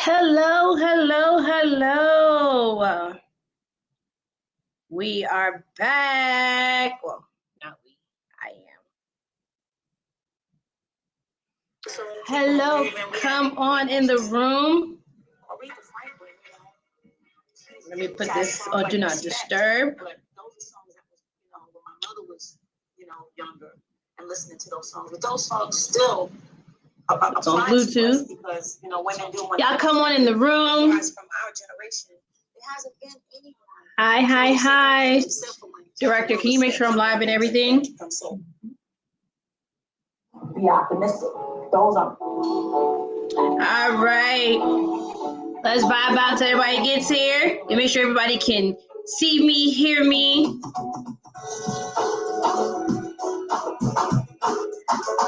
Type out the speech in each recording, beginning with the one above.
Hello, hello, hello. We are back. Well, not we, I am. Hello, come on in the room. Let me put this on Do Not Disturb. Those are songs that was, when my mother was, younger and listening to those songs. But those songs still it's on Bluetooth because women do. Y'all come on in the room. From our generation, it hasn't been anyone. Hi. Director, can you make sure I'm live and everything? Be optimistic. Those are. All right. Let's vibe out till everybody gets here and make sure everybody can see me, hear me.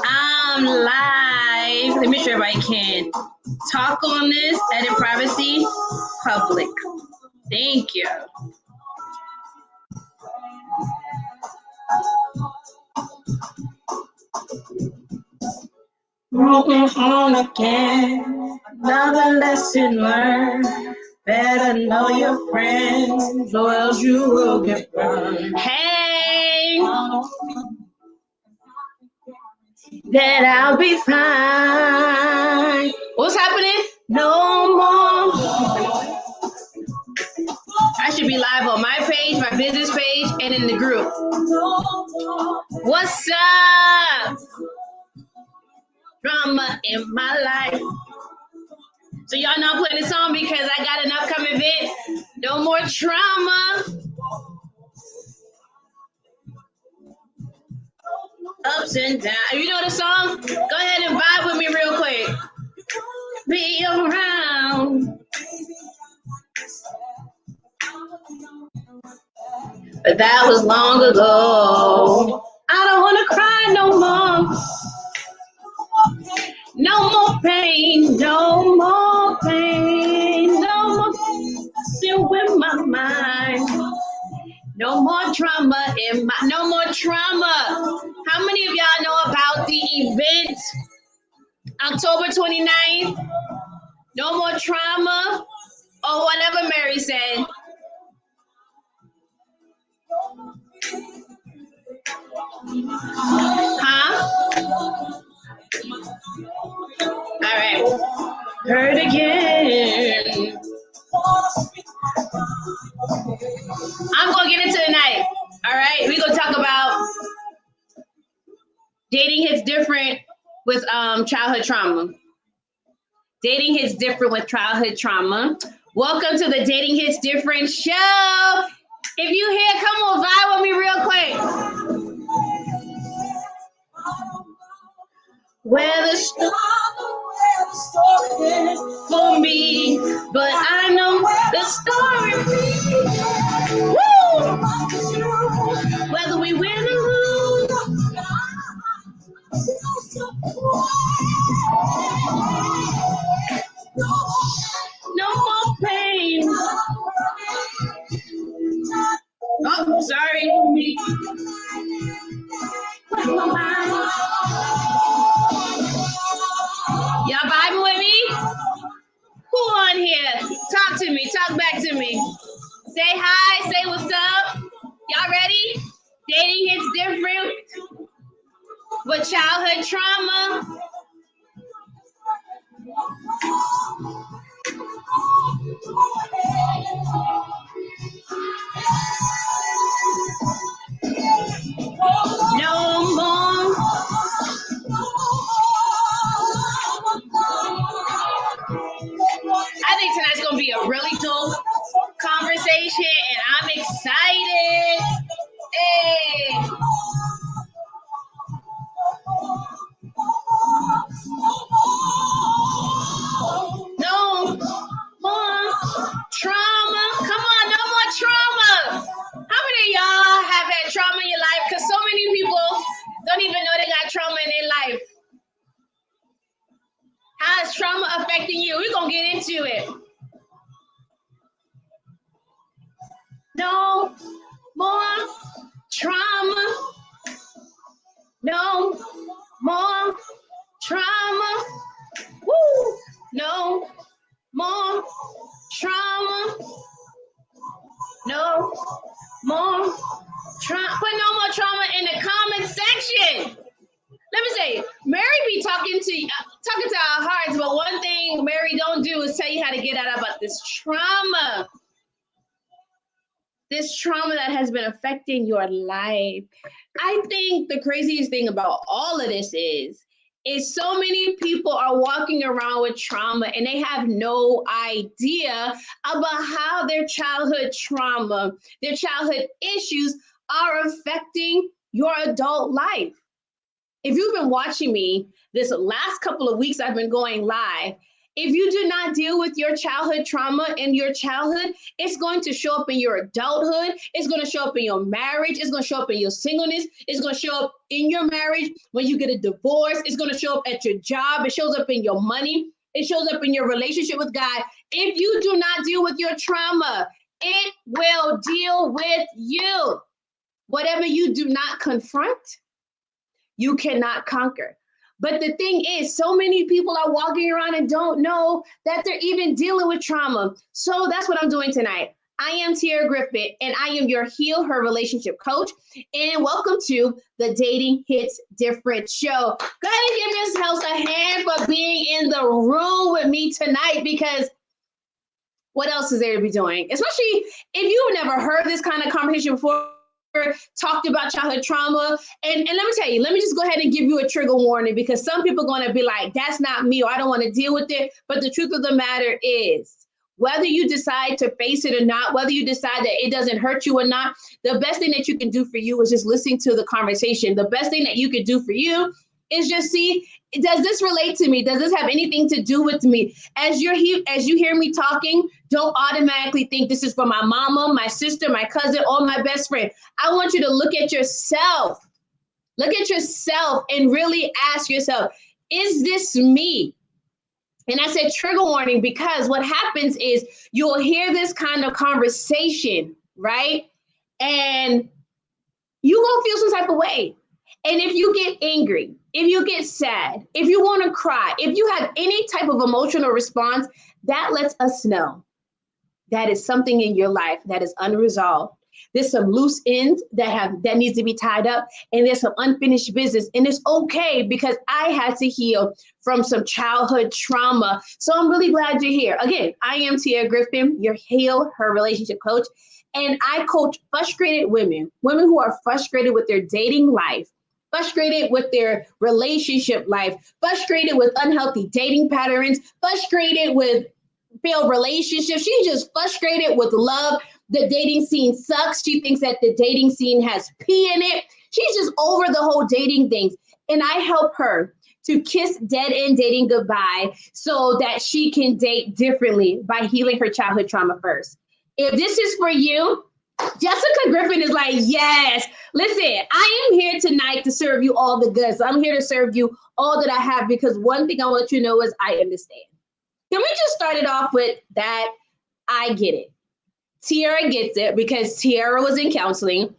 I'm live. Let me make sure everybody can talk on this. Edit privacy, public. Thank you. Moving on again, another lesson learned. Better know your friends, or else you will get burned. Hey, that I'll be fine. What's happening? No more. I should be live on my page, my business page, and in the group. What's up? Drama in my life. So y'all know I'm playing this song because I got an upcoming event. No more trauma. Ups and downs. You know the song? Go ahead and vibe with me real quick. Be around. But that was long ago. I don't want to cry no more. No more pain, no more pain, no more still in my mind. No more trauma no more trauma. How many of y'all know about the event October 29th? No more trauma, or whatever Mary said. Huh? All right. Hurt again. I'm going to get into tonight. All right. We're going to talk about dating hits different with childhood trauma. Dating hits different with childhood trauma. Welcome to the Dating Hits Different show. If you here, come on, vibe with me real quick. Where the story is for me, but I know the story. Woo! Whether we win or lose. No more pain. Oh, sorry. Y'all vibing with me? Who on here? Talk to me. Talk back to me. Say hi. Say what's up. Y'all ready? Dating hits different with childhood trauma. No more. I think tonight's gonna be a really dope conversation, and I'm excited. Hey. No more trauma. Come on, no more trauma. How many of y'all have had trauma in your life? Because so many people don't even know they got trauma in their life. How is trauma affecting you? We're going to get into it. No more trauma. No more trauma. Woo! No more trauma. No more trauma. Put no more trauma in the comment section. Let me say, Mary be talking to our hearts, but one thing Mary don't do is tell you how to get out about this trauma. This trauma that has been affecting your life. I think the craziest thing about all of this is so many people are walking around with trauma and they have no idea about how their childhood trauma, their childhood issues are affecting your adult life. If you've been watching me this last couple of weeks, I've been going live. If you do not deal with your childhood trauma in your childhood, it's going to show up in your adulthood. It's going to show up in your marriage. It's going to show up in your singleness. It's going to show up in your marriage when you get a divorce. It's going to show up at your job. It shows up in your money. It shows up in your relationship with God. If you do not deal with your trauma, it will deal with you. Whatever you do not confront, you cannot conquer. But the thing is, so many people are walking around and don't know that they're even dealing with trauma. So that's what I'm doing tonight. I am TeAire Griffin, and I am your HealHer relationship coach. And welcome to the Dating Hits Different show. Go ahead and give Ms. House a hand for being in the room with me tonight, because what else is there to be doing? Especially if you've never heard this kind of conversation before, talked about childhood trauma. And let me tell you, let me just go ahead and give you a trigger warning, because some people are going to be like, that's not me, or I don't want to deal with it. But the truth of the matter is, whether you decide to face it or not, whether you decide that it doesn't hurt you or not, the best thing that you can do for you is just listen to the conversation. The best thing that you can do for you is just see, does this relate to me? Does this have anything to do with me? As you hear me talking, don't automatically think this is for my mama, my sister, my cousin, or my best friend. I want you to look at yourself. Look at yourself and really ask yourself, is this me? And I said trigger warning because what happens is you'll hear this kind of conversation, right? And you gonna feel some type of way. And if you get angry, if you get sad, if you want to cry, if you have any type of emotional response, that lets us know that is something in your life that is unresolved. There's some loose ends that needs to be tied up, and there's some unfinished business. And it's okay, because I had to heal from some childhood trauma. So I'm really glad you're here. Again, I am TeAire Griffin, your HealHer relationship coach, and I coach frustrated women who are frustrated with their dating life, frustrated with their relationship life, frustrated with unhealthy dating patterns, frustrated with failed relationships. She's just frustrated with love. The dating scene sucks. She thinks that the dating scene has pee in it. She's just over the whole dating things. And I help her to kiss dead-end dating goodbye so that she can date differently by healing her childhood trauma first. If this is for you, Jessica Griffin is like, yes. Listen, I am here tonight to serve you all the goods. I'm here to serve you all that I have, because one thing I want you to know is I understand. Can we just start it off with that? I get it. TeAire gets it, because TeAire was in counseling.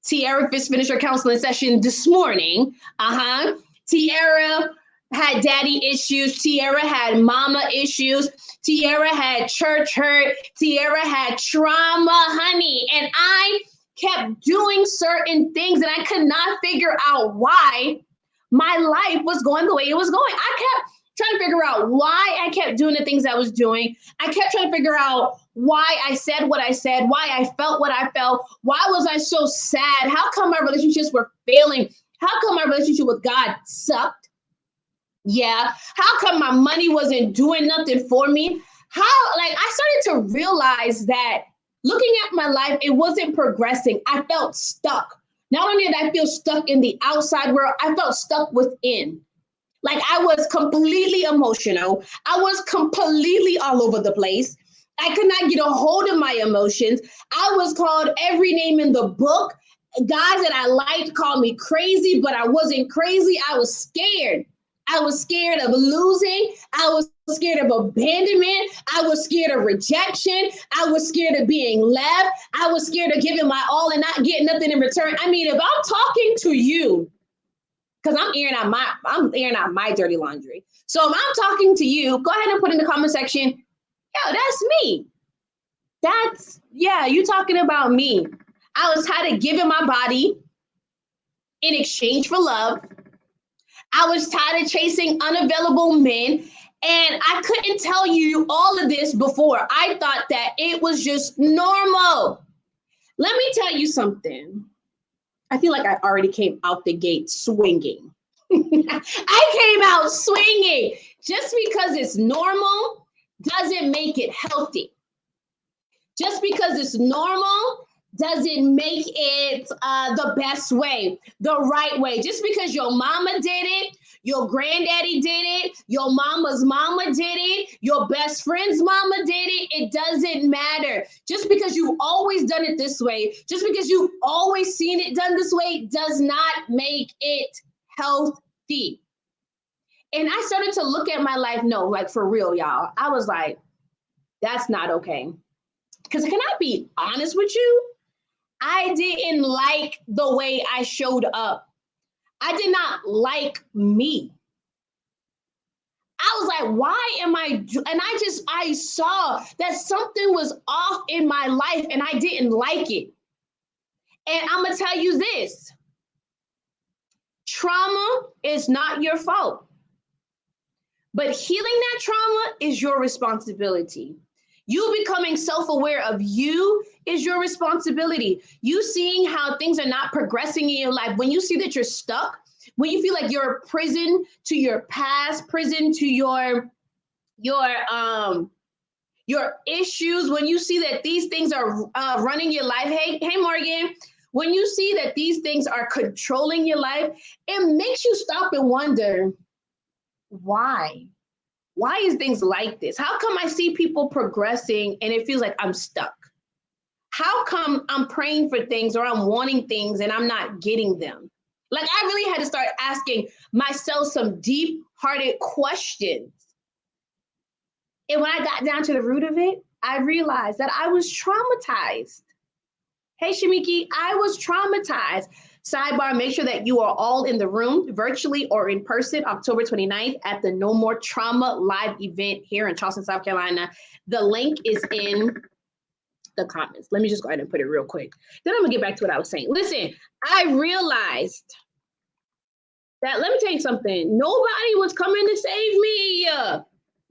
TeAire just finished her counseling session this morning. TeAire had daddy issues. TeAire had mama issues. TeAire had church hurt. TeAire had trauma, honey. And I kept doing certain things, and I could not figure out why my life was going the way it was going. I kept trying to figure out why I kept doing the things I was doing. I kept trying to figure out why I said what I said, why I felt what I felt. Why was I so sad? How come my relationships were failing? How come my relationship with God sucked? Yeah. How come my money wasn't doing nothing for me? I started to realize that looking at my life, it wasn't progressing. I felt stuck. Not only did I feel stuck in the outside world, I felt stuck within. Like I was completely emotional. I was completely all over the place. I could not get a hold of my emotions. I was called every name in the book. Guys that I liked called me crazy, but I wasn't crazy. I was scared. I was scared of losing. I was scared of abandonment. I was scared of rejection. I was scared of being left. I was scared of giving my all and not getting nothing in return. I mean, if I'm talking to you, because I'm airing out my dirty laundry. So if I'm talking to you, go ahead and put in the comment section, yo, that's me. Yeah, you talking about me. I was tired of giving my body in exchange for love. I was tired of chasing unavailable men. And I couldn't tell you all of this before. I thought that it was just normal. Let me tell you something. I feel like I already came out the gate swinging. I came out swinging. Just because it's normal doesn't make it healthy. Just because it's normal doesn't make it the best way, the right way. Just because your mama did it, your granddaddy did it, your mama's mama did it, your best friend's mama did it, it doesn't matter. Just because you've always done it this way, just because you've always seen it done this way, does not make it healthy. And I started to look at my life, no, like for real, y'all. I was like, that's not okay. Because can I be honest with you? I didn't like the way I showed up. I did not like me. I was like, why am I? And I saw that something was off in my life and I didn't like it. And I'm going to tell you this. Trauma is not your fault. But healing that trauma is your responsibility. You becoming self-aware of you is your responsibility. You seeing how things are not progressing in your life. When you see that you're stuck, when you feel like you're a prison to your past, prison to your issues, when you see that these things are running your life. Hey, Morgan, when you see that these things are controlling your life, it makes you stop and wonder, why? Why is things like this? How come I see people progressing and it feels like I'm stuck? How come I'm praying for things or I'm wanting things and I'm not getting them? Like I really had to start asking myself some deep-hearted questions. And when I got down to the root of it, I realized that I was traumatized. Hey, Shamiki, I was traumatized. Sidebar, make sure that you are all in the room, virtually or in person, October 29th at the No More Trauma live event here in Charleston, South Carolina. The link is in the comments. Let me just go ahead and put it real quick. Then I'm gonna get back to what I was saying. Listen, I realized that, let me tell you something, nobody was coming to save me.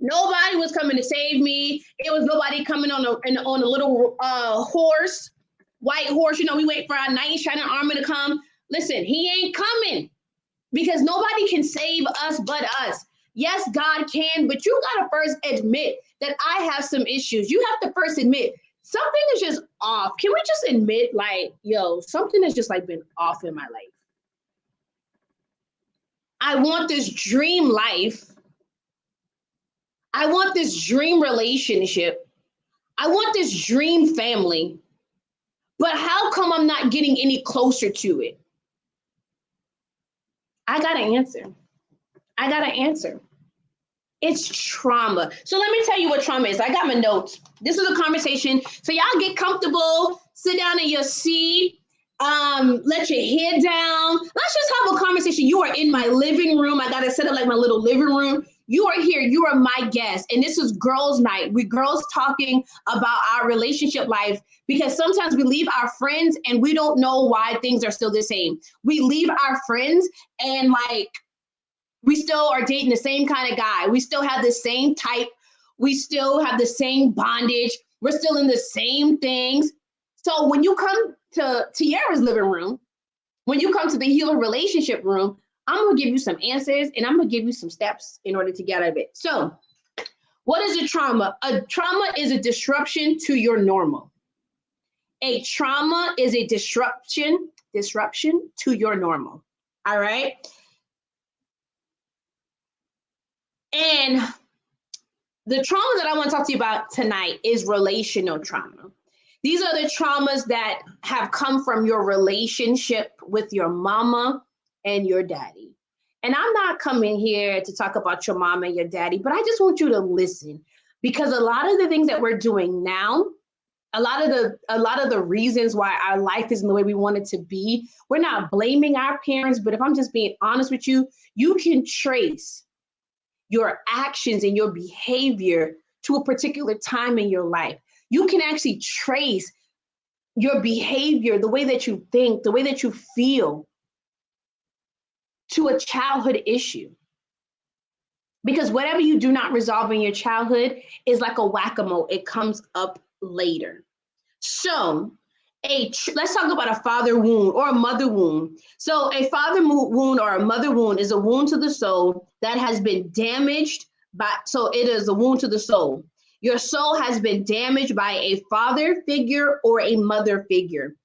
Nobody was coming to save me. It was nobody coming on a little horse, white horse. You know, we wait for our knight in shining armor to come. Listen, he ain't coming because nobody can save us but us. Yes, God can, but you got to first admit that I have some issues. You have to first admit something is just off. Can we just admit, like, yo, something has just like been off in my life? I want this dream life. I want this dream relationship. I want this dream family. But how come I'm not getting any closer to it? I got an answer. It's trauma. So let me tell you what trauma is. I got my notes. This is a conversation. So y'all get comfortable, sit down in your seat, let your head down. Let's just have a conversation. You are in my living room. I got to set up like my little living room. You are here. You are my guest. And this is girls' night. We girls talking about our relationship life because sometimes we leave our friends and we don't know why things are still the same. We leave our friends and like, we still are dating the same kind of guy. We still have the same type. We still have the same bondage. We're still in the same things. So when you come to TeAire's living room, when you come to the HealHer relationship room, I'm going to give you some answers and I'm going to give you some steps in order to get out of it. So what is a trauma? A trauma is a disruption to your normal. A trauma is a disruption to your normal. All right. And the trauma that I want to talk to you about tonight is relational trauma. These are the traumas that have come from your relationship with your mama and your daddy. And I'm not coming here to talk about your mama and your daddy, but I just want you to listen because a lot of the things that we're doing now, a lot of the reasons why our life isn't the way we want it to be, we're not blaming our parents, but if I'm just being honest with you, you can trace your actions and your behavior to a particular time in your life. You can actually trace your behavior, the way that you think, the way that you feel to a childhood issue. Because whatever you do not resolve in your childhood is like a whack-a-mole. It comes up later. So let's talk about a father wound or a mother wound. So a father wound or a mother wound is a wound to the soul that has been damaged so it is a wound to the soul. Your soul has been damaged by a father figure or a mother figure.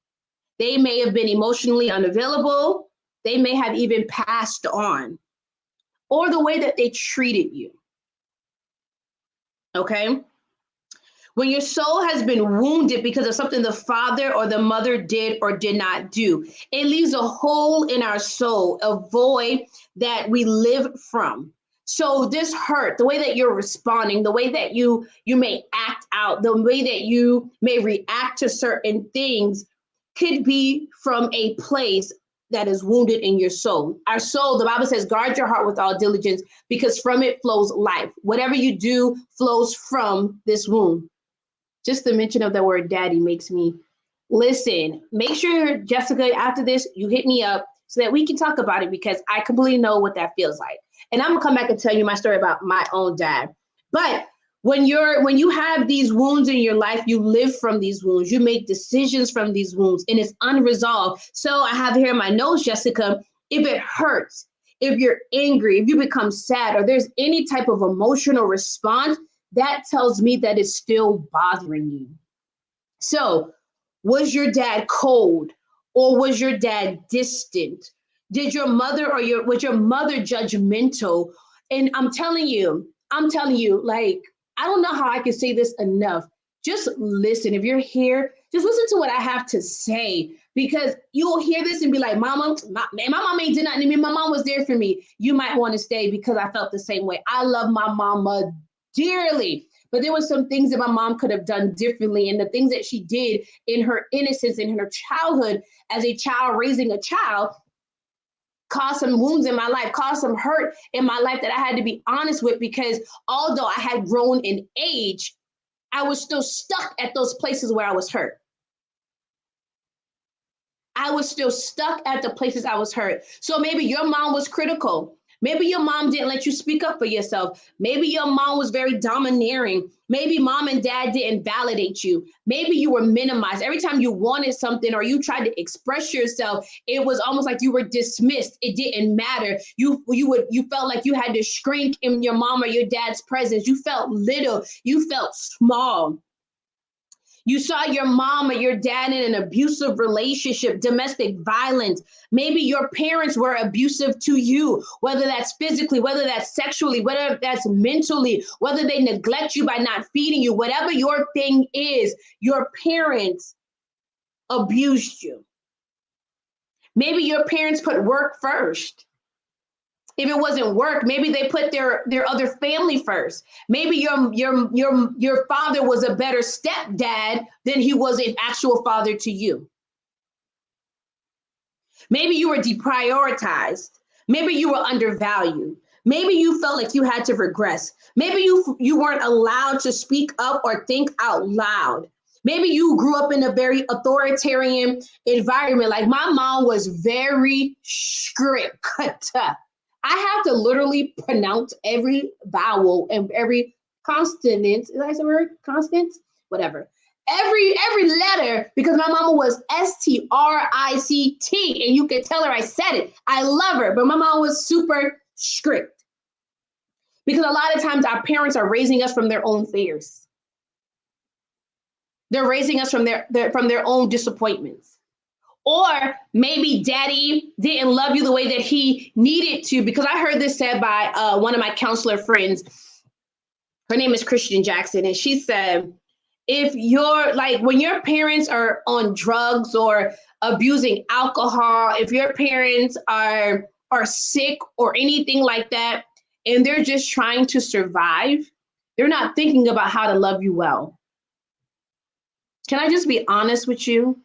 They may have been emotionally unavailable. They may have even passed on, or the way that they treated you. Okay? When your soul has been wounded because of something the father or the mother did or did not do, it leaves a hole in our soul, a void that we live from. So this hurt, the way that you're responding, the way that you may act out, the way that you may react to certain things could be from a place that is wounded in your soul. Our soul, the Bible says, guard your heart with all diligence because from it flows life. Whatever you do flows from this wound. Just the mention of the word daddy makes me listen. Make sure, Jessica, after this, you hit me up so that we can talk about it because I completely know what that feels like. And I'm gonna come back and tell you my story about my own dad. But when you have these wounds in your life, you live from these wounds, you make decisions from these wounds, and it's unresolved. So I have here in my notes, Jessica, if it hurts, if you're angry, if you become sad, or there's any type of emotional response, that tells me that it's still bothering you. So, was your dad cold or was your dad distant? Did your mother was your mother judgmental? And I'm telling you, like, I don't know how I can say this enough. Just listen. If you're here, just listen to what I have to say because you'll hear this and be like, Mama, my mom ain't did nothing to me. My mom was there for me. You might want to stay because I felt the same way. I love my mama dearly. But there were some things that my mom could have done differently. And the things that she did in her innocence and in her childhood as a child, raising a child, caused some wounds in my life, caused some hurt in my life that I had to be honest with because although I had grown in age, I was still stuck at those places where I was hurt. I was still stuck at the places I was hurt. So maybe your mom was critical. Maybe your mom didn't let you speak up for yourself. Maybe your mom was very domineering. Maybe mom and dad didn't validate you. Maybe you were minimized. Every time you wanted something or you tried to express yourself, it was almost like you were dismissed. It didn't matter. You felt like you had to shrink in your mom or your dad's presence. You felt little. You felt small. You saw your mom or your dad in an abusive relationship, domestic violence. Maybe your parents were abusive to you, whether that's physically, whether that's sexually, whether that's mentally, whether they neglect you by not feeding you, whatever your thing is, your parents abused you. Maybe your parents put work first. If it wasn't work, maybe they put their other family first. Maybe your father was a better stepdad than he was an actual father to you. Maybe you were deprioritized. Maybe you were undervalued. Maybe you felt like you had to regress. Maybe you weren't allowed to speak up or think out loud. Maybe you grew up in a very authoritarian environment. Like my mom was very strict. I have to literally pronounce every vowel and every consonant. Is that a word? Consonants? Whatever. Every letter because my mama was STRICT, and you could tell her I said it. I love her, but my mom was super strict because a lot of times our parents are raising us from their own fears. They're raising us from their own disappointments. Or maybe daddy didn't love you the way that he needed to, because I heard this said by one of my counselor friends. Her name is Christian Jackson. And she said, if you're like, when your parents are on drugs or abusing alcohol, if your parents are sick or anything like that, and they're just trying to survive, they're not thinking about how to love you well. Can I just be honest with you?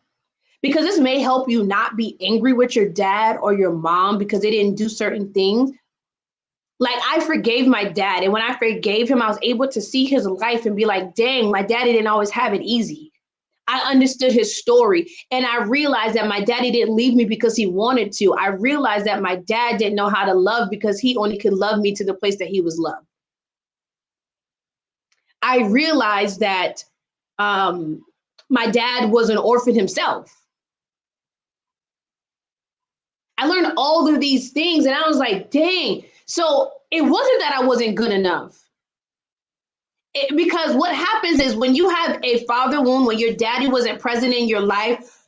Because this may help you not be angry with your dad or your mom because they didn't do certain things. Like, I forgave my dad. And when I forgave him, I was able to see his life and be like, dang, my daddy didn't always have it easy. I understood his story. And I realized that my daddy didn't leave me because he wanted to. I realized that my dad didn't know how to love because he only could love me to the place that he was loved. I realized that my dad was an orphan himself. I learned all of these things and I was like, dang. So it wasn't that I wasn't good enough. Because what happens is when you have a father wound, when your daddy wasn't present in your life,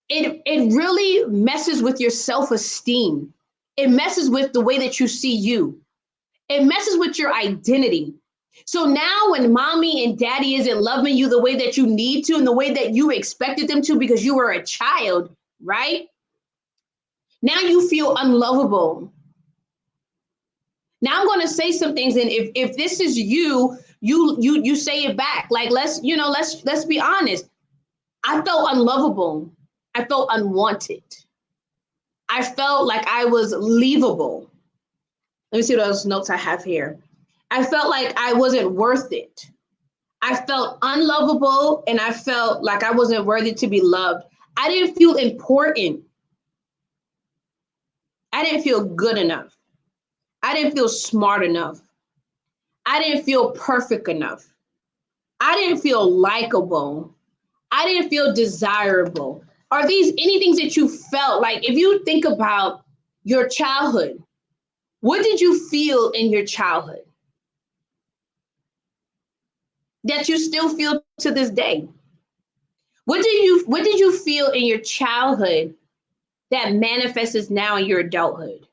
it really messes with your self-esteem. It messes with the way that you see you. It messes with your identity. So now when mommy and daddy isn't loving you the way that you need to and the way that you expected them to because you were a child, right? Now you feel unlovable. Now I'm going to say some things, and if this is you say it back. Like, let's be honest. I felt unlovable. I felt unwanted. I felt like I was leavable. Let me see what those notes I have here. I felt like I wasn't worth it. I felt unlovable and I felt like I wasn't worthy to be loved. I didn't feel important. I didn't feel good enough. I didn't feel smart enough. I didn't feel perfect enough. I didn't feel likable. I didn't feel desirable. Are these any things that you felt like? If you think about your childhood, what did you feel in your childhood that you still feel to this day? What did you feel in your childhood that manifests now in your adulthood?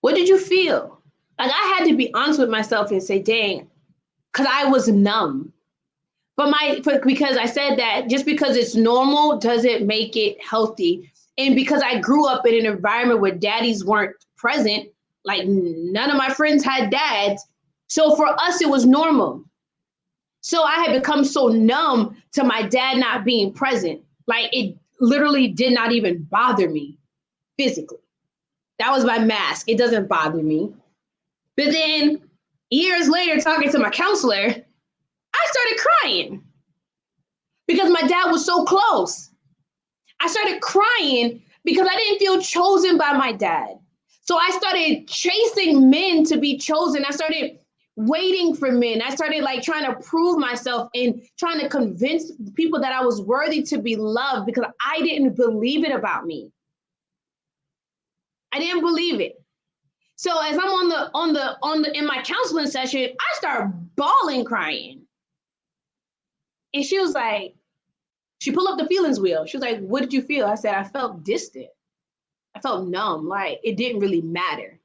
What did you feel? Like, I had to be honest with myself and say, dang, because I was numb. Because I said that just because it's normal doesn't make it healthy. And because I grew up in an environment where daddies weren't present, like none of my friends had dads. So for us, it was normal. So I had become so numb to my dad not being present. Like, it literally did not even bother me physically. That was my mask. It doesn't bother me. But then years later, talking to my counselor, I started crying because my dad was so close. I started crying because I didn't feel chosen by my dad. So I started chasing men to be chosen. I started waiting for men. I started like trying to prove myself and trying to convince people that I was worthy to be loved because I didn't believe it about me. I didn't believe it. So as I'm in my counseling session, I start bawling, crying. And she was like, she pulled up the feelings wheel. She was like, what did you feel? I said, I felt distant. I felt numb, like it didn't really matter.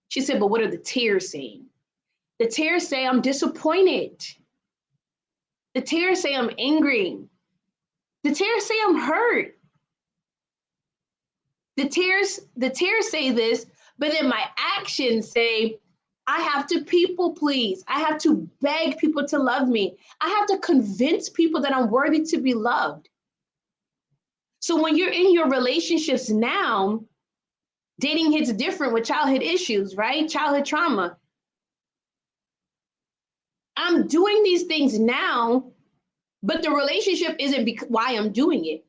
She said, but what are the tears saying? The tears say I'm disappointed. The tears say I'm angry. The tears say I'm hurt. The tears say this, but then my actions say, I have to people please. I have to beg people to love me. I have to convince people that I'm worthy to be loved. So when you're in your relationships now, dating hits different with childhood issues, right? Childhood trauma. I'm doing these things now, but the relationship isn't why I'm doing it.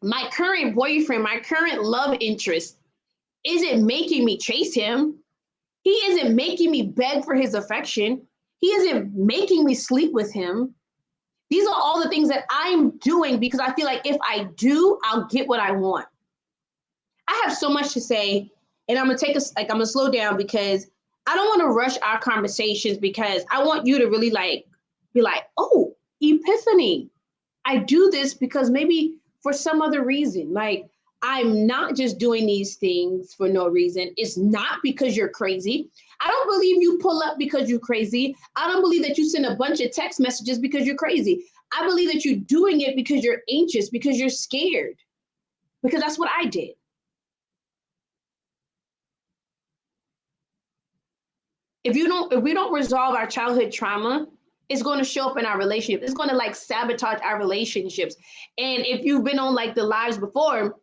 My current boyfriend, my current love interest isn't making me chase him. He isn't making me beg for his affection. He isn't making me sleep with him. These are all the things that I'm doing because I feel like if I do, I'll get what I want. I have so much to say, and I'm gonna slow down because I don't want to rush our conversations because I want you to really like be like, oh, epiphany. I do this because maybe for some other reason. Like, I'm not just doing these things for no reason. It's not because you're crazy. I don't believe you pull up because you're crazy. I don't believe that you send a bunch of text messages because you're crazy. I believe that you're doing it because you're anxious, because you're scared, because that's what I did. If we don't resolve our childhood trauma, it's going to show up in our relationship. It's going to like sabotage our relationships. And if you've been on like the lives before,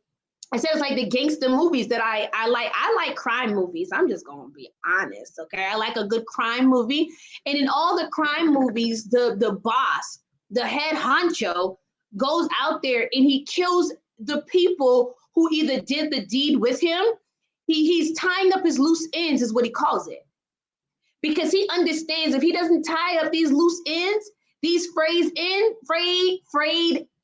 it says like the gangster movies that I like. I like crime movies. I'm just gonna be honest, okay? I like a good crime movie. And in all the crime movies, the boss, the head honcho, goes out there and he kills the people who either did the deed with him. He's tying up his loose ends, is what he calls it. Because he understands if he doesn't tie up these loose ends, these frayed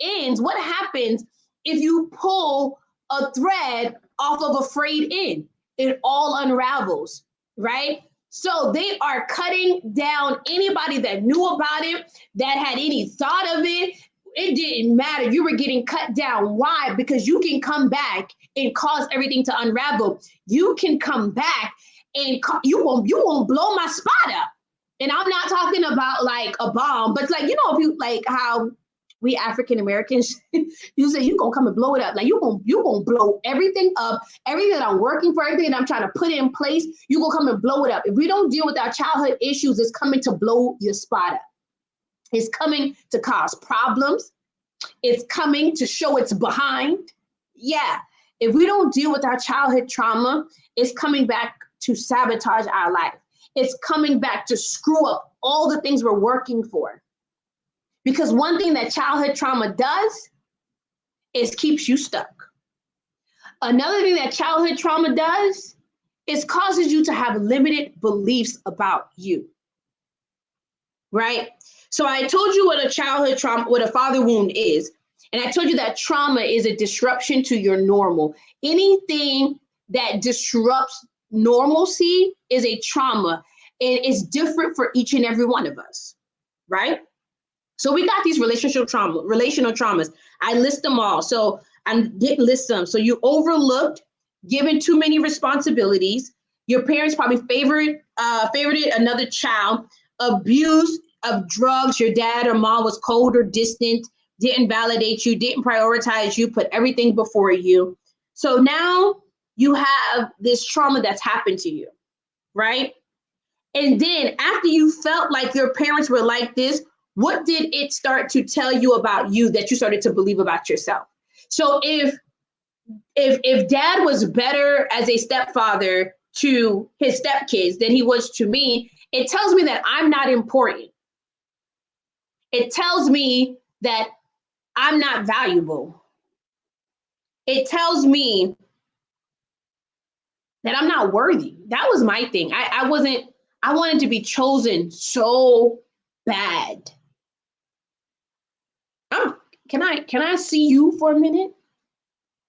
ends, what happens if you pull a thread off of a frayed end? It all unravels, right? So they are cutting down anybody that knew about it, that had any thought of it. It didn't matter. You were getting cut down. Why? Because you can come back and cause everything to unravel. You can come back and you won't blow my spot up. And I'm not talking about like a bomb, but like, you know, if you like how we African Americans, you say you gonna come and blow it up. Like you gonna blow everything up, everything that I'm working for, everything that I'm trying to put in place, you gonna come and blow it up. If we don't deal with our childhood issues, it's coming to blow your spot up. It's coming to cause problems. It's coming to show it's behind. Yeah. If we don't deal with our childhood trauma, it's coming back to sabotage our life. It's coming back to screw up all the things we're working for. Because one thing that childhood trauma does is keeps you stuck. Another thing that childhood trauma does is causes you to have limited beliefs about you. Right? So I told you what a childhood trauma, what a father wound is. And I told you that trauma is a disruption to your normal. Anything that disrupts normalcy is a trauma, and it's different for each and every one of us, right? So we got these relational traumas. I list them all. So I didn't list them. So you overlooked, given too many responsibilities. Your parents probably favorited another child. Abuse of drugs. Your dad or mom was cold or distant, didn't validate you, didn't prioritize you, put everything before you. So now you have this trauma that's happened to you, right? And then after you felt like your parents were like this, what did it start to tell you about you that you started to believe about yourself? So if dad was better as a stepfather to his stepkids than he was to me, it tells me that I'm not important. It tells me that I'm not valuable. It tells me that I'm not worthy. That was my thing. I wanted to be chosen so bad. Can I see you for a minute?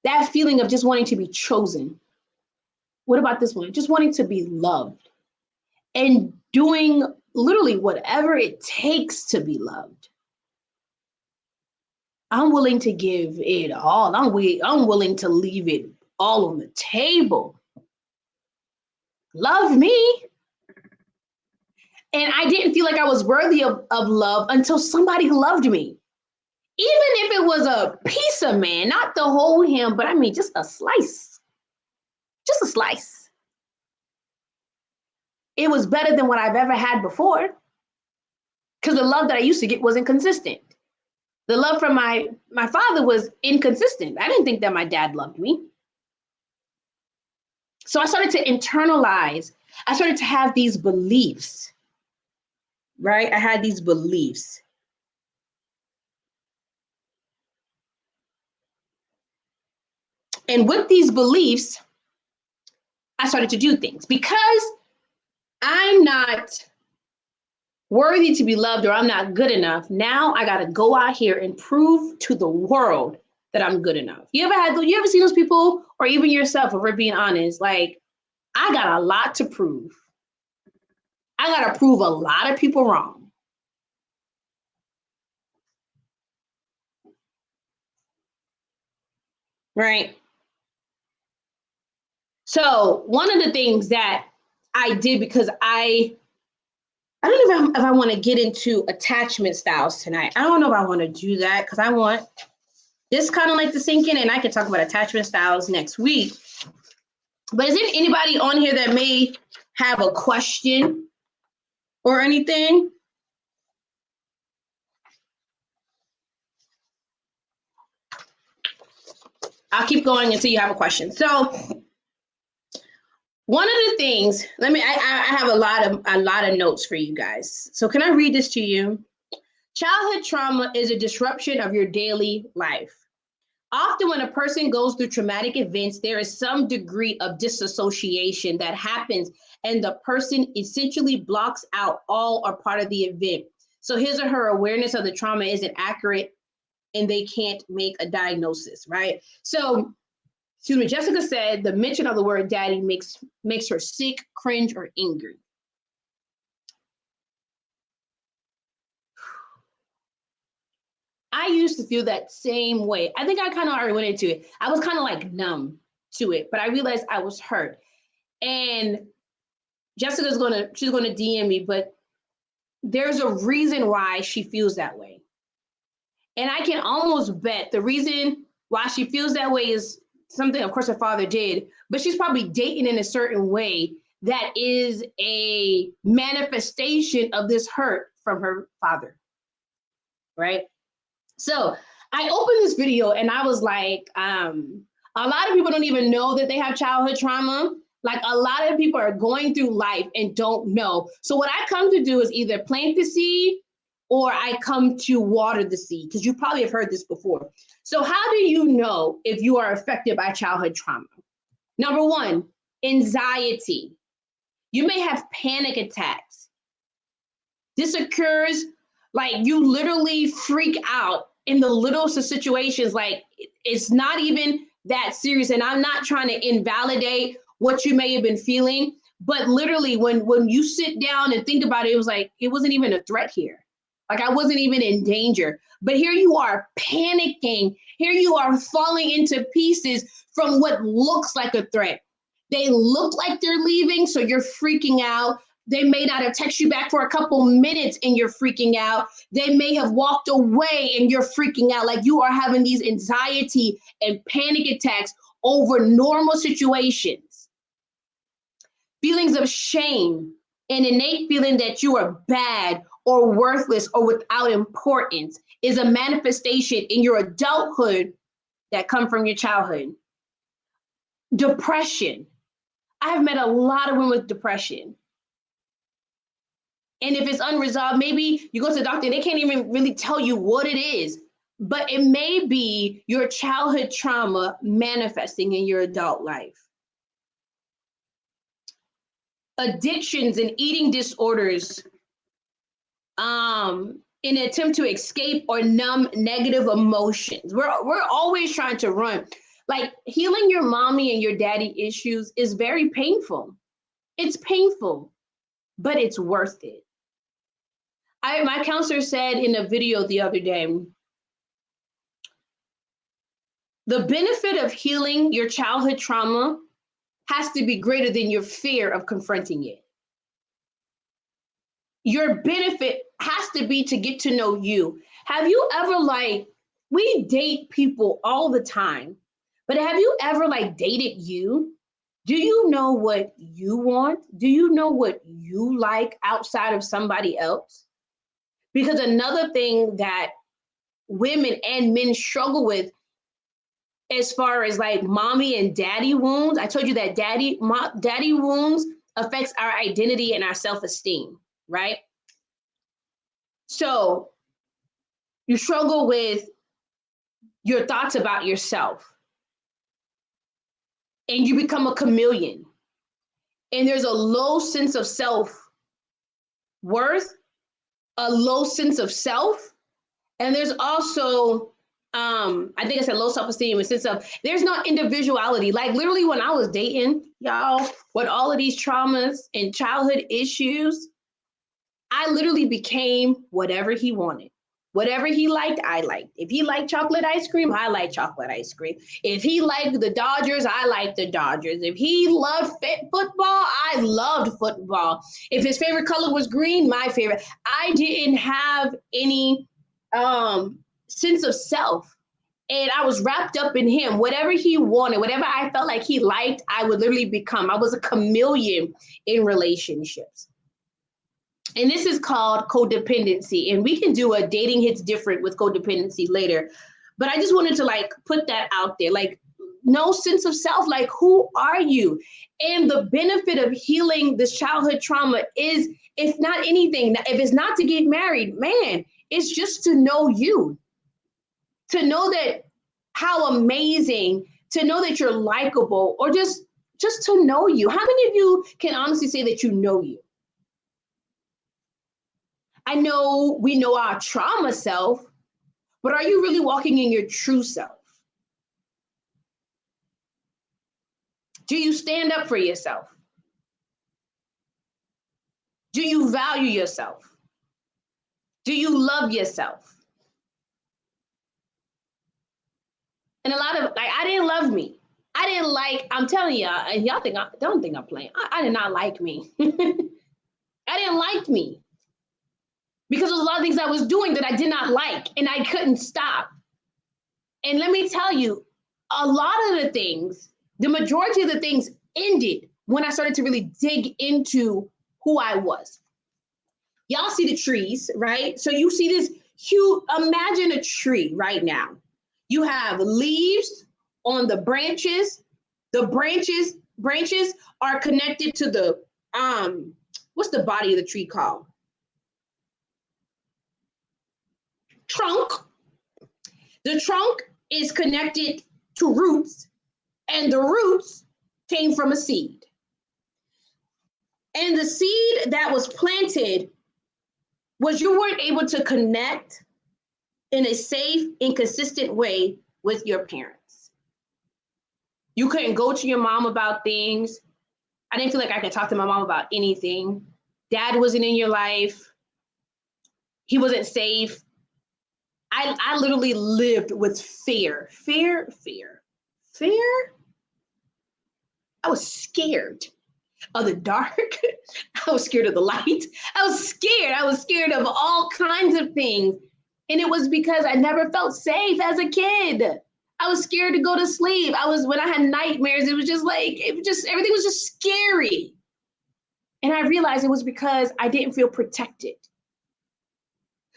That feeling of just wanting to be chosen. What about this one? Just wanting to be loved and doing literally whatever it takes to be loved. I'm willing to give it all. I'm willing to leave it all on the table. Love me. And I didn't feel like I was worthy of love until somebody loved me. Even if it was a piece of man, not the whole him, but I mean, just a slice. Just a slice. It was better than what I've ever had before. Because the love that I used to get wasn't consistent. The love from my father was inconsistent. I didn't think that my dad loved me. So I started to internalize. I started to have these beliefs, right? I had these beliefs. And with these beliefs, I started to do things because I'm not worthy to be loved or I'm not good enough. Now I got to go out here and prove to the world that I'm good enough. You ever seen those people, or even yourself, if we're being honest, like, I got a lot to prove. I got to prove a lot of people wrong. Right? So one of the things that I did, because I don't know if I want to get into attachment styles tonight. I don't know if I want to do that because I want this kind of like to sink in, and I can talk about attachment styles next week. But is there anybody on here that may have a question or anything? I'll keep going until you have a question. So one of the things, I have a lot of notes for you guys. So can I read this to you? Childhood trauma is a disruption of your daily life. Often when a person goes through traumatic events, there is some degree of disassociation that happens, and the person essentially blocks out all or part of the event. So his or her awareness of the trauma isn't accurate, and they can't make a diagnosis, right? So, excuse me, Jessica said the mention of the word daddy makes her sick, cringe, or angry. I used to feel that same way. I think I kind of already went into it. I was kind of like numb to it, but I realized I was hurt. And she's gonna DM me, but there's a reason why she feels that way. And I can almost bet the reason why she feels that way is something, of course, her father did, but she's probably dating in a certain way that is a manifestation of this hurt from her father, right? So I opened this video and I was like, a lot of people don't even know that they have childhood trauma. Like a lot of people are going through life and don't know. So what I come to do is either plant the seed or I come to water the seed, because you probably have heard this before. So how do you know if you are affected by childhood trauma? Number one, anxiety. You may have panic attacks. This occurs like you literally freak out in the littlest of situations. Like it's not even that serious. And I'm not trying to invalidate what you may have been feeling, but literally when you sit down and think about it, it was like, it wasn't even a threat here. Like I wasn't even in danger, but here you are panicking. Here you are falling into pieces from what looks like a threat. They look like they're leaving, so you're freaking out. They may not have texted you back for a couple minutes and you're freaking out. They may have walked away and you're freaking out. Like you are having these anxiety and panic attacks over normal situations. Feelings of shame, an innate feeling that you are bad or worthless or without importance is a manifestation in your adulthood that come from your childhood. Depression. I have met a lot of women with depression. And if it's unresolved, maybe you go to the doctor and they can't even really tell you what it is, but it may be your childhood trauma manifesting in your adult life. Addictions and eating disorders, in an attempt to escape or numb negative emotions. We're always trying to run. Like healing your mommy and your daddy issues is very painful. It's painful, but it's worth it. My counselor said in a video the other day, the benefit of healing your childhood trauma has to be greater than your fear of confronting it. Your benefit has to be to get to know you. Have you ever we date people all the time, but have you ever dated you? Do you know what you want? Do you know what you like outside of somebody else? Because another thing that women and men struggle with as far as mommy and daddy wounds, I told you that daddy wounds affects our identity and our self-esteem, right? So you struggle with your thoughts about yourself and you become a chameleon, and there's a low sense of self-worth, a low sense of self, and there's also I think I said low self-esteem, a sense of there's no individuality. Like literally when I was dating y'all with all of these traumas and childhood issues, I literally became whatever he wanted. Whatever he liked, I liked. If he liked chocolate ice cream, I liked chocolate ice cream. If he liked the Dodgers, I liked the Dodgers. If he loved football, I loved football. If his favorite color was green, my favorite. I didn't have any sense of self. And I was wrapped up in him. Whatever he wanted, whatever I felt like he liked, I would literally become. I was a chameleon in relationships. And this is called codependency. And we can do a dating hits different with codependency later. But I just wanted to put that out there. no sense of self. Like, who are you? And the benefit of healing this childhood trauma is, if not anything, if it's not to get married, man, it's just to know you, to know that how amazing, to know that you're likable, or just to know you. How many of you can honestly say that you know you? I know we know our trauma self, but are you really walking in your true self? Do you stand up for yourself? Do you value yourself? Do you love yourself? And a lot of, like, I didn't love me. I didn't like, I'm telling y'all, and y'all don't think I'm playing. I did not like me. I didn't like me because there was a lot of things I was doing that I did not like, and I couldn't stop. And let me tell you, a lot of the things, the majority of the things ended when I started to really dig into who I was. Y'all see the trees, right? So you see this huge, imagine a tree right now. You have leaves on the branches. The branches are connected to the, what's the body of the tree called? Trunk. The trunk is connected to roots, and the roots came from a seed. And the seed that was planted was you weren't able to connect in a safe and consistent way with your parents. You couldn't go to your mom about things. I didn't feel like I could talk to my mom about anything. Dad wasn't in your life. He wasn't safe. I literally lived with fear. I was scared of the dark. I was scared of the light. I was scared of all kinds of things. And it was because I never felt safe as a kid. I was scared to go to sleep. When I had nightmares, it was just like, everything was just scary. And I realized it was because I didn't feel protected.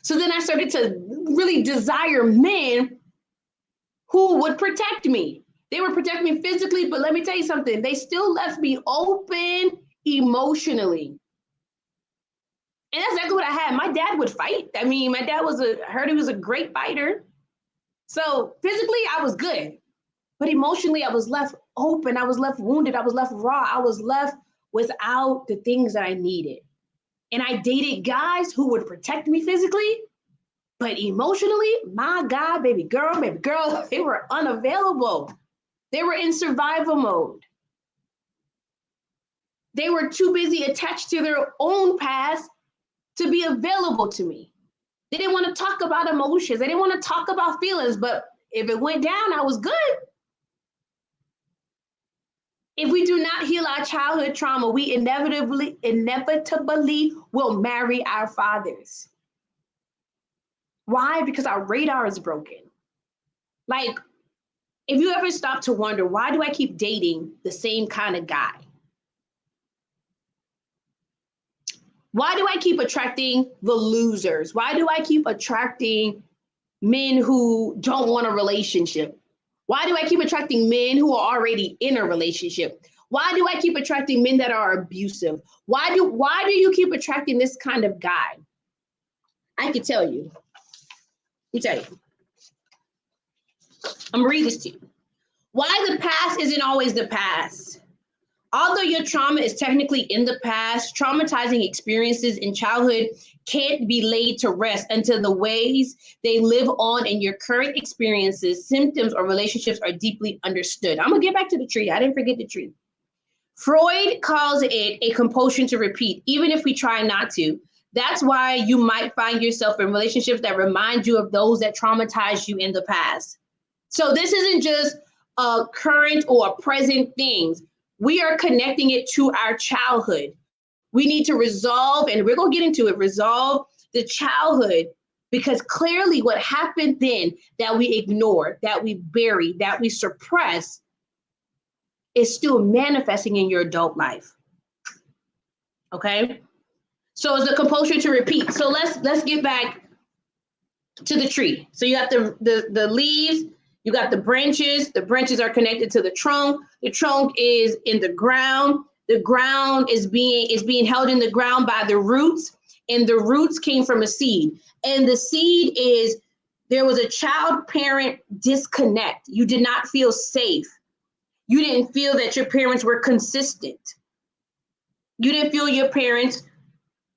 So then I started to really desire men who would protect me. They would protect me physically, but let me tell you something, they still left me open emotionally. And that's exactly what I had. My dad would fight. I mean, my dad heard he was a great fighter. So physically, I was good. But emotionally, I was left open. I was left wounded. I was left raw. I was left without the things that I needed. And I dated guys who would protect me physically, but emotionally, my God, baby girl, they were unavailable. They were in survival mode. They were too busy attached to their own past to be available to me. They didn't want to talk about emotions. They didn't want to talk about feelings, but if it went down, I was good. If we do not heal our childhood trauma, we inevitably will marry our fathers. Why? Because our radar is broken. Like, if you ever stop to wonder, why do I keep dating the same kind of guy? Why do I keep attracting the losers? Why do I keep attracting men who don't want a relationship? Why do I keep attracting men who are already in a relationship? Why do I keep attracting men that are abusive? Why do you keep attracting this kind of guy? I can tell you. Let me tell you. I'm gonna read this to you. Why the past isn't always the past. Although your trauma is technically in the past, traumatizing experiences in childhood can't be laid to rest until the ways they live on in your current experiences, symptoms, or relationships are deeply understood. I'm gonna get back to the tree. I didn't forget the tree. Freud calls it a compulsion to repeat, even if we try not to. That's why you might find yourself in relationships that remind you of those that traumatized you in the past. So this isn't just a current or a present things. We are connecting it to our childhood. We need to resolve, and we're going to get into it, resolve the childhood, because clearly what happened then that we ignore, that we bury, that we suppress is still manifesting in your adult life. Okay? So it's a compulsion to repeat. So let's get back to the tree. So you have the leaves, You got the branches. The branches are connected to the trunk. The trunk is in the ground. The ground is being held in the ground by the roots, and the roots came from a seed. And the seed is, there was a child-parent disconnect. You did not feel safe. You didn't feel that your parents were consistent. You didn't feel your parents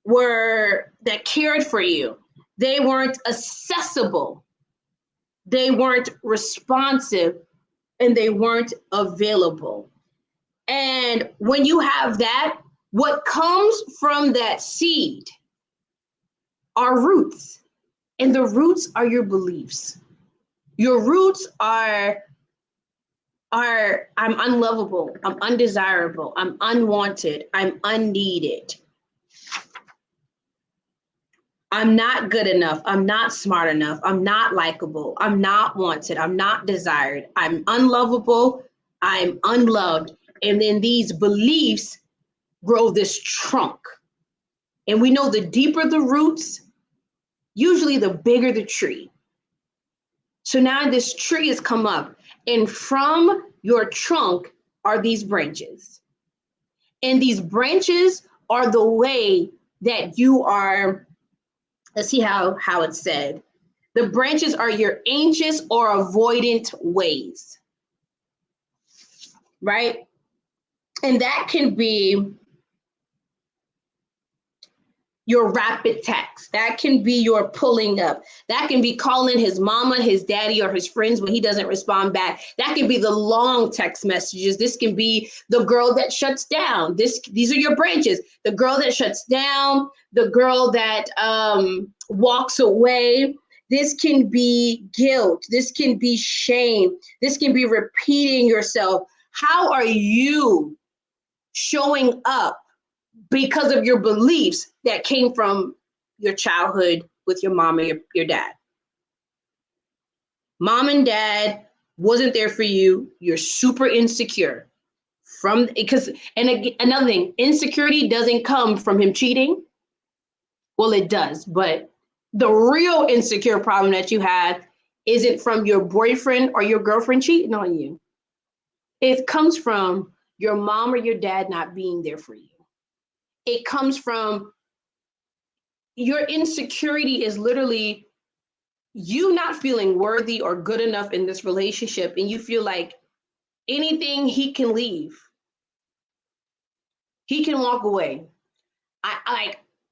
that cared for you. They weren't accessible. They weren't responsive, and they weren't available. And when you have that, what comes from that seed are roots. And the roots are your beliefs. Your roots are I'm unlovable, I'm undesirable, I'm unwanted, I'm unneeded. I'm not good enough, I'm not smart enough, I'm not likable, I'm not wanted, I'm not desired, I'm unlovable, I'm unloved. And then these beliefs grow this trunk. And we know the deeper the roots, usually the bigger the tree. So now this tree has come up, and from your trunk are these branches. And these branches are the way that you are, let's see how it's said. The branches are your anxious or avoidant ways, right? And that can be your rapid text. That can be your pulling up. That can be calling his mama, his daddy, or his friends when he doesn't respond back. That can be the long text messages. This can be the girl that shuts down. These are your branches. The girl that shuts down, the girl that walks away. This can be guilt. This can be shame. This can be repeating yourself. How are you showing up because of your beliefs that came from your childhood with your mom and your dad? Mom and dad wasn't there for you. You're super insecure another thing, insecurity doesn't come from him cheating. Well, it does, but the real insecure problem that you have isn't from your boyfriend or your girlfriend cheating on you. It comes from your mom or your dad not being there for you. It comes from your insecurity is literally you not feeling worthy or good enough in this relationship, and you feel like anything he can leave. He can walk away.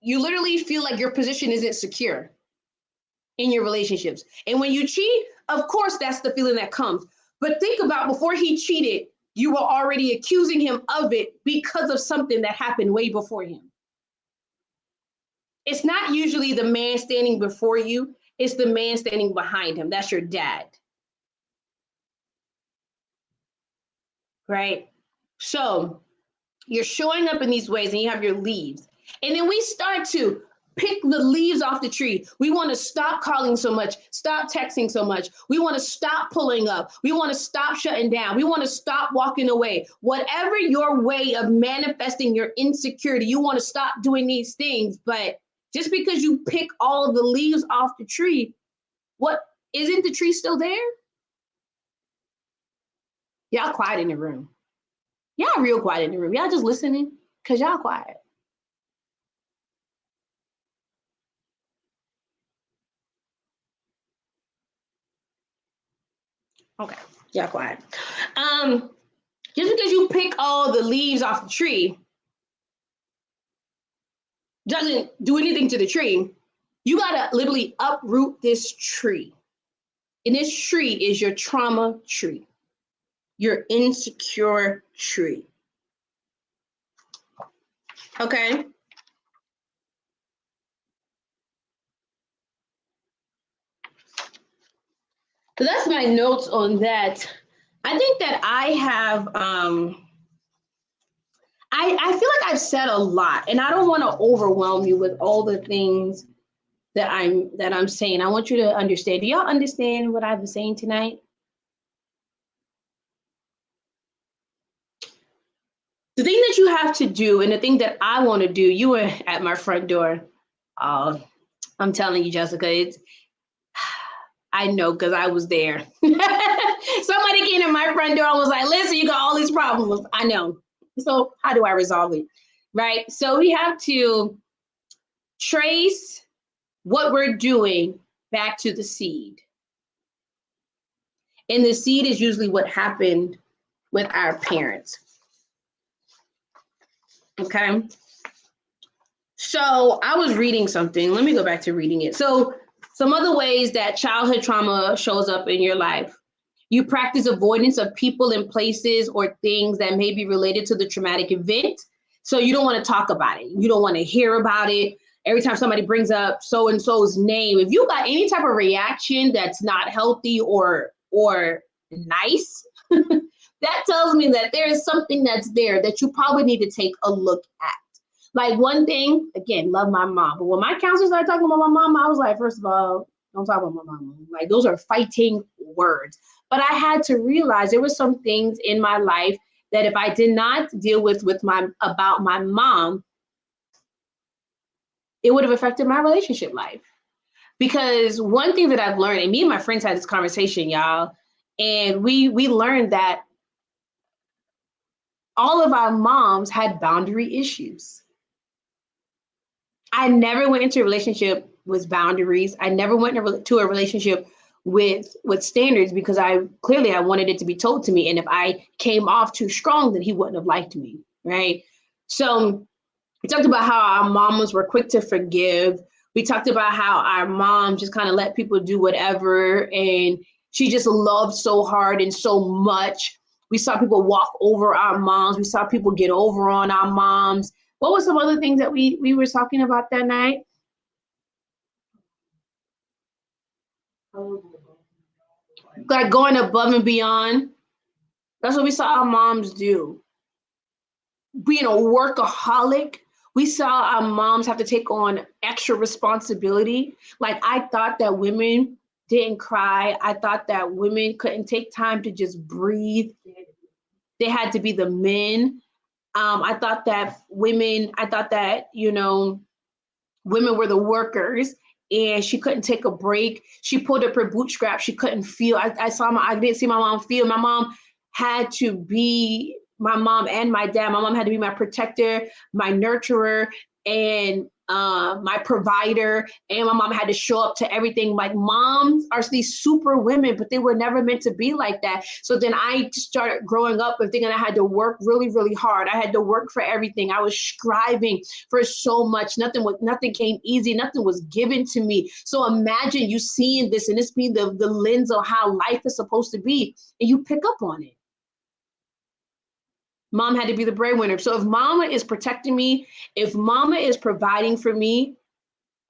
You literally feel like your position isn't secure in your relationships. And when you cheat, of course, that's the feeling that comes. But think about before he cheated, you were already accusing him of it because of something that happened way before him. It's not usually the man standing before you, it's the man standing behind him. That's your dad. Right? So you're showing up in these ways, and you have your leaves. And then we start to pick the leaves off the tree. We want to stop calling so much, stop texting so much. We want to stop pulling up. We want to stop shutting down. We want to stop walking away. Whatever your way of manifesting your insecurity, you want to stop doing these things. But just because you pick all of the leaves off the tree, isn't the tree still there? Y'all quiet in the room. Y'all real quiet in the room. Y'all just listening because y'all quiet. Okay, y'all quiet. Just because you pick all the leaves off the tree doesn't do anything to the tree. You gotta literally uproot this tree. And this tree is your trauma tree, your insecure tree. Okay? So that's my notes on that. I think that I have, I feel like I've said a lot, and I don't want to overwhelm you with all the things that I'm saying. I want you to understand. Do y'all understand what I've been saying tonight? The thing that you have to do, and the thing that I want to do, you were at my front door. I'm telling you, Jessica, I know, because I was there. Somebody came to my front door and was like, listen, you got all these problems. I know. So how do I resolve it? Right? So we have to trace what we're doing back to the seed. And the seed is usually what happened with our parents. Okay. So I was reading something. Let me go back to reading it. So some other ways that childhood trauma shows up in your life. You practice avoidance of people and places or things that may be related to the traumatic event. So you don't want to talk about it. You don't want to hear about it. Every time somebody brings up so-and-so's name, if you got any type of reaction that's not healthy or nice, that tells me that there is something that's there that you probably need to take a look at. Like one thing, again, love my mom. But when my counselor started talking about my mom, I was like, first of all, don't talk about my mom. Like those are fighting words. But I had to realize there were some things in my life that if I did not deal with about my mom, it would have affected my relationship life. Because one thing that I've learned, and me and my friends had this conversation, y'all, and we learned that all of our moms had boundary issues. I never went into a relationship with boundaries. I never went to a relationship with standards because I wanted it to be told to me. And if I came off too strong, then he wouldn't have liked me, right? So we talked about how our mamas were quick to forgive. We talked about how our mom just kind of let people do whatever. And she just loved so hard and so much. We saw people walk over our moms. We saw people get over on our moms. What were some other things that we were talking about that night? Like going above and beyond. That's what we saw our moms do. Being a workaholic. We saw our moms have to take on extra responsibility. Like I thought that women didn't cry. I thought that women couldn't take time to just breathe. They had to be the men. I thought that women were the workers and she couldn't take a break. She pulled up her bootstraps. She couldn't feel. I didn't see my mom feel. My mom had to be my mom and my dad. My mom had to be my protector, my nurturer, and my provider. And my mom had to show up to everything. Like moms are these super women, but they were never meant to be like that. So then I started growing up and thinking I had to work really, really hard. I had to work for everything. I was striving for so much. Nothing came easy. Nothing was given to me. So imagine you seeing this and this being the lens of how life is supposed to be, and you pick up on it. Mom had to be the breadwinner. So if mama is protecting me, if mama is providing for me,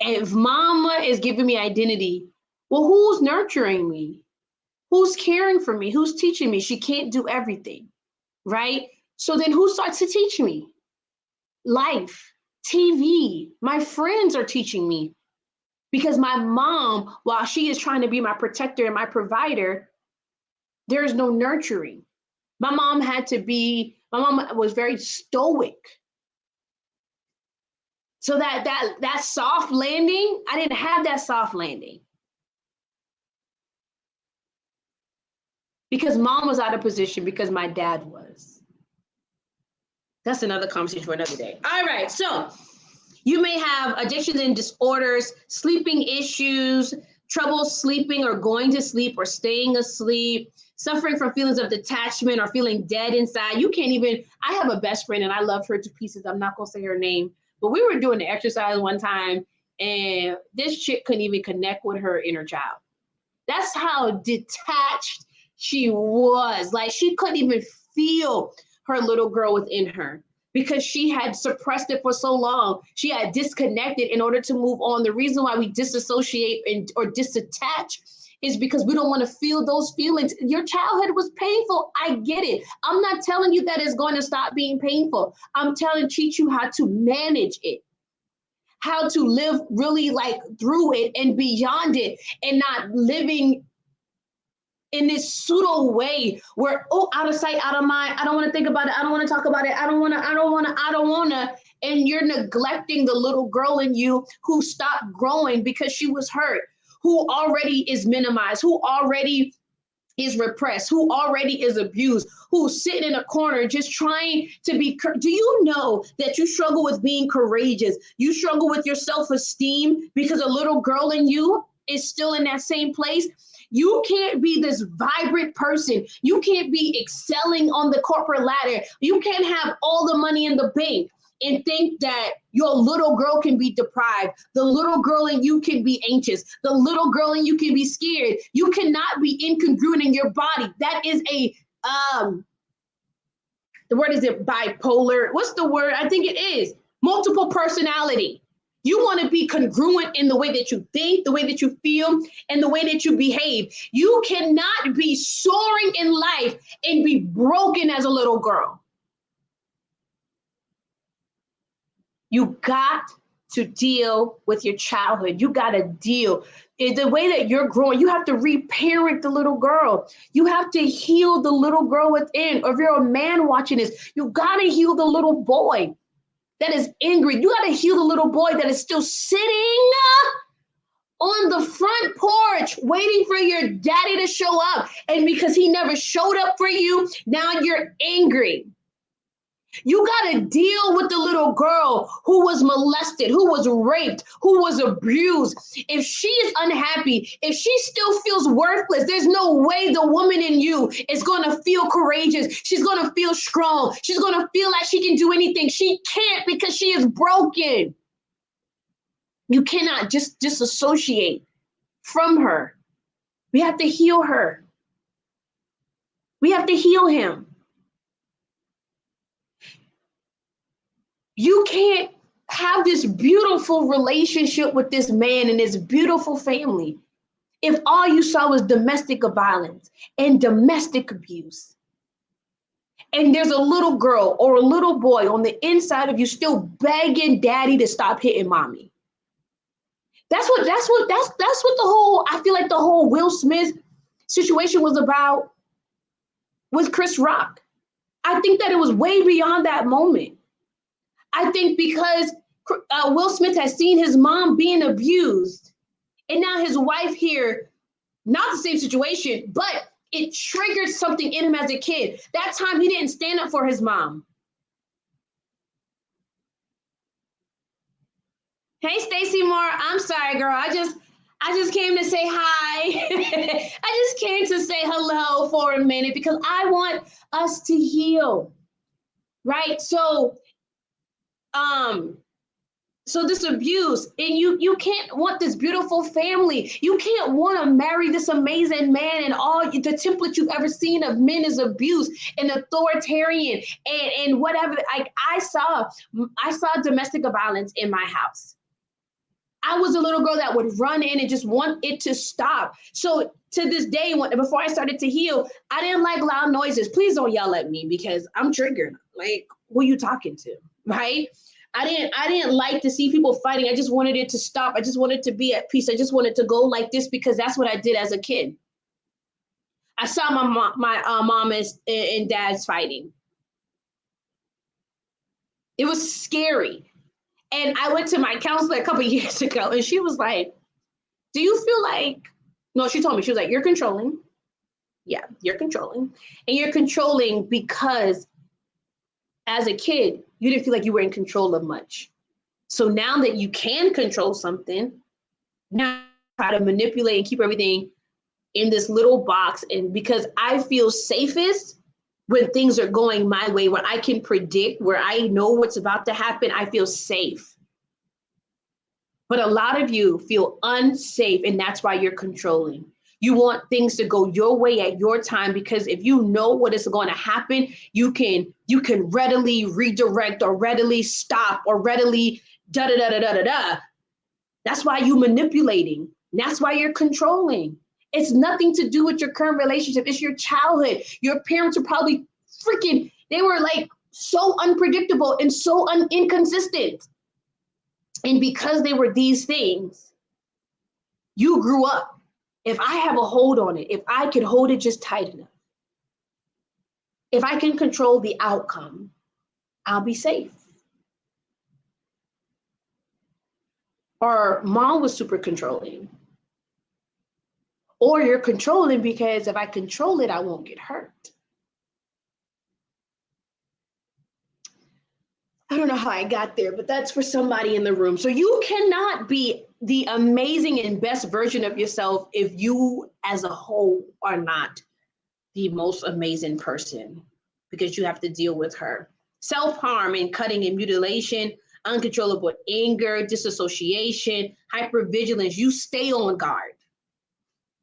and if mama is giving me identity, well, who's nurturing me? Who's caring for me? Who's teaching me? She can't do everything, right? So then who starts to teach me? Life, TV, my friends are teaching me. Because my mom, while she is trying to be my protector and my provider, there is no nurturing. My mom was very stoic. So that soft landing, I didn't have that soft landing. Because mom was out of position because my dad was. That's another conversation for another day. All right, so you may have addictions and disorders, sleeping issues, trouble sleeping or going to sleep or staying asleep, suffering from feelings of detachment or feeling dead inside. I have a best friend and I love her to pieces. I'm not gonna say her name, but we were doing the exercise one time and this chick couldn't even connect with her inner child. That's how detached she was. Like she couldn't even feel her little girl within her because she had suppressed it for so long. She had disconnected in order to move on. The reason why we disassociate or disattach is because we don't want to feel those feelings. Your childhood was painful. I get it. I'm not telling you that it's going to stop being painful. I'm teach you how to manage it, how to live really like through it and beyond it, and not living in this pseudo way where, oh, out of sight, out of mind. I don't want to think about it. I don't want to talk about it. I don't want to. And you're neglecting the little girl in you who stopped growing because she was hurt, who already is minimized, who already is repressed, who already is abused, who's sitting in a corner just trying to be. Do you know that you struggle with being courageous? You struggle with your self-esteem because a little girl in you is still in that same place. You can't be this vibrant person. You can't be excelling on the corporate ladder. You can't have all the money in the bank and think that your little girl can be deprived. The little girl in you can be anxious. The little girl in you can be scared. You cannot be incongruent in your body. That is a, the word is it bipolar? What's the word? I think it is multiple personality. You want to be congruent in the way that you think, the way that you feel, and the way that you behave. You cannot be soaring in life and be broken as a little girl. You got to deal with your childhood. You got to deal. The way that you're growing, you have to reparent the little girl. You have to heal the little girl within. Or if you're a man watching this, you got to heal the little boy that is angry. You got to heal the little boy that is still sitting on the front porch waiting for your daddy to show up. And because he never showed up for you, now you're angry. You got to deal with the little girl who was molested, who was raped, who was abused. If she is unhappy, if she still feels worthless, there's no way the woman in you is going to feel courageous. She's going to feel strong. She's going to feel like she can do anything. She can't because she is broken. You cannot just disassociate from her. We have to heal her. We have to heal him. You can't have this beautiful relationship with this man and this beautiful family if all you saw was domestic violence and domestic abuse. And there's a little girl or a little boy on the inside of you still begging daddy to stop hitting mommy. That's what the whole, I feel like the whole Will Smith situation was about with Chris Rock. I think that it was way beyond that moment. I think because Will Smith has seen his mom being abused, and now his wife here, not the same situation, but it triggered something in him as a kid. That time he didn't stand up for his mom. Hey, Stacey Moore, I'm sorry, girl. I just came to say hi. I just came to say hello for a minute because I want us to heal, right? So this abuse, and you can't want this beautiful family. You can't want to marry this amazing man, and all the template you've ever seen of men is abuse and authoritarian and whatever. I saw domestic violence in my house. I was a little girl that would run in and just want it to stop. So to this day, before I started to heal, I didn't like loud noises. Please don't yell at me because I'm triggered. Like, who are you talking to, right? I didn't like to see people fighting. I just wanted it to stop. I just wanted to be at peace. I just wanted to go like this because that's what I did as a kid. I saw my mom and dad's fighting. It was scary. And I went to my counselor a couple of years ago, and she was like, do you feel like, no, she told me, she was like, you're controlling. Yeah, you're controlling. And you're controlling because as a kid, you didn't feel like you were in control of much. So now that you can control something, now try to manipulate and keep everything in this little box. And because I feel safest when things are going my way, when I can predict, where I know what's about to happen, I feel safe. But a lot of you feel unsafe, and that's why you're controlling. You want things to go your way at your time, because if you know what is going to happen, you can readily redirect or readily stop or readily da-da-da-da-da-da-da. That's why you're manipulating. That's why you're controlling. It's nothing to do with your current relationship. It's your childhood. Your parents are probably they were like so unpredictable and so inconsistent. And because they were these things, you grew up. If I have a hold on it, if I could hold it just tight enough, if I can control the outcome, I'll be safe. Or mom was super controlling. Or you're controlling because if I control it, I won't get hurt. I don't know how I got there, but that's for somebody in the room. So you cannot be the amazing and best version of yourself if you as a whole are not the most amazing person, because you have to deal with her. Self-harm and cutting and mutilation, uncontrollable anger, disassociation, hypervigilance. You stay on guard.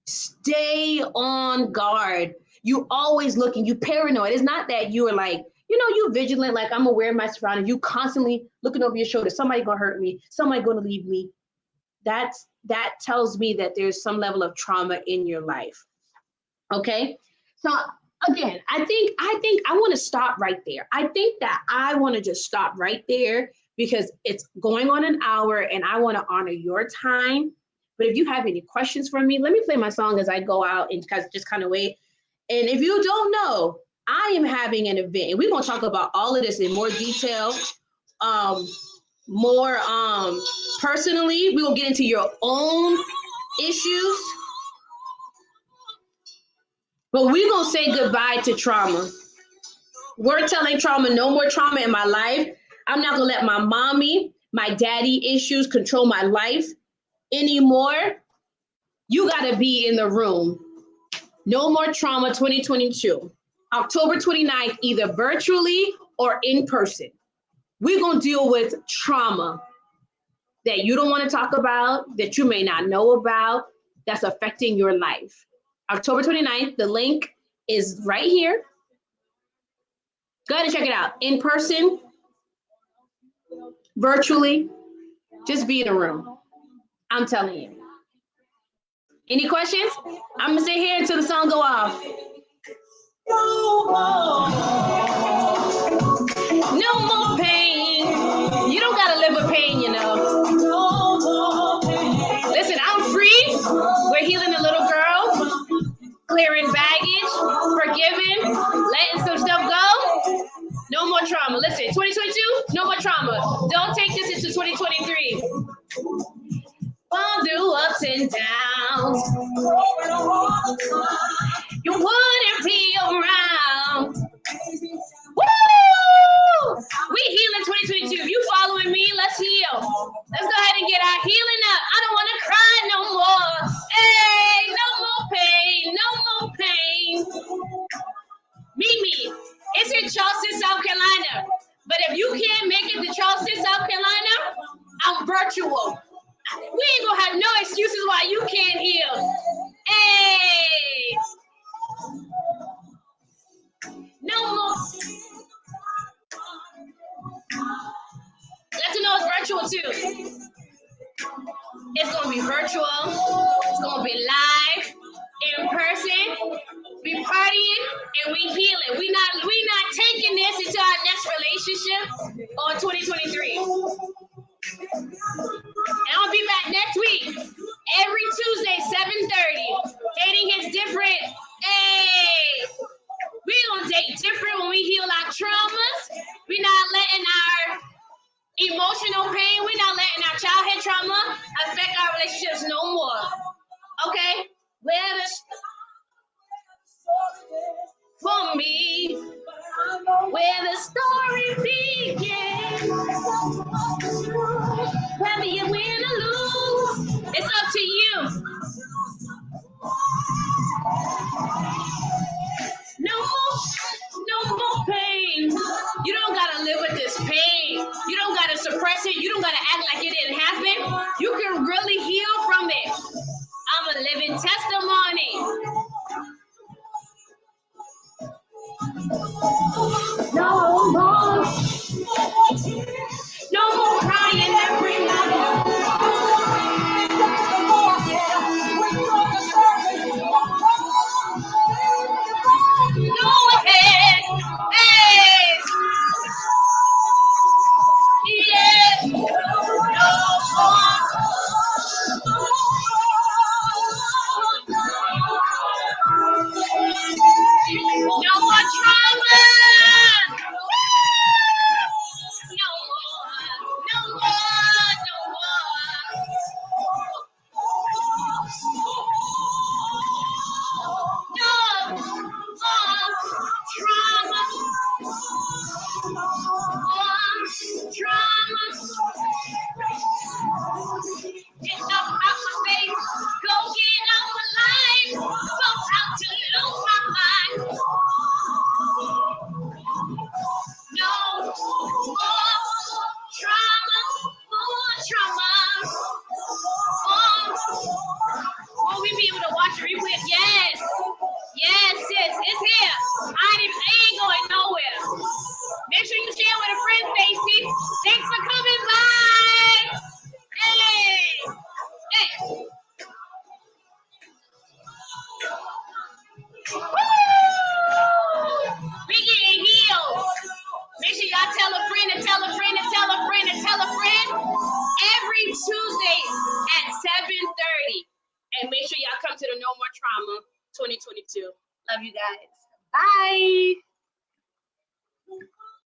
Stay on guard. You always looking, you paranoid. It's not that you are like, you vigilant, like I'm aware of my surroundings. You constantly looking over your shoulder. Somebody gonna hurt me. Somebody gonna leave me. That tells me that there's some level of trauma in your life. Okay. So again, I think I want to stop right there. I think that I want to just stop right there because it's going on an hour and I want to honor your time. But if you have any questions for me, let me play my song as I go out and just kind of wait. And if you don't know, I am having an event and we're going to talk about all of this in more detail. More personally, we will get into your own issues. But we're going to say goodbye to trauma. We're telling trauma, no more trauma in my life. I'm not going to let my mommy, my daddy issues control my life anymore. You got to be in the room. No more trauma 2022. October 29th, either virtually or in person. We're going to deal with trauma that you don't want to talk about, that you may not know about, that's affecting your life. October 29th, the link is right here. Go ahead and check it out. In person, virtually, just be in the room. I'm telling you. Any questions? I'm gonna stay here until the song go off. No more pain. You don't gotta live with pain, Listen, I'm free. We're healing the little girl, clearing baggage, forgiving, letting some stuff go. No more trauma. Listen, 2022, no more trauma. Don't take this into 2023. Gone through ups and downs. You wouldn't be around. Woo! We healing 2022. If you following me, let's heal. Let's go ahead and get our healing up. I don't want to cry no more. Hey, no more pain. No more pain. Mimi, it's in Charleston, South Carolina. But if you can't make it to Charleston, South Carolina, I'm virtual. We ain't gonna have no excuses why you can't heal. Hey, no more. Let you know it's virtual too. It's gonna be virtual. It's gonna be live, in person. We partying and we healing. We not taking this into our next relationship or 2023. And I'll be back next week, every Tuesday, 7:30. Dating hits different. Hey, we gonna date different when we heal our traumas. We not letting our emotional pain, we not letting our childhood trauma affect our relationships no more. Okay? For me, where the story begins, whether you win or lose, it's up to you. No more pain. You don't gotta live with this pain. You don't gotta suppress it. You don't gotta act like it didn't happen. You can really heal from it. I'm a living testimony. No more crying every night. Go ahead. Hey. Yeah. No more. Thanks for coming by. Hey. Hey. Woo! We getting healed. Make sure y'all tell a friend and tell a friend and tell a friend and tell a friend every Tuesday at 7:30. And make sure y'all come to the No More Trauma 2022. Love you guys. Bye.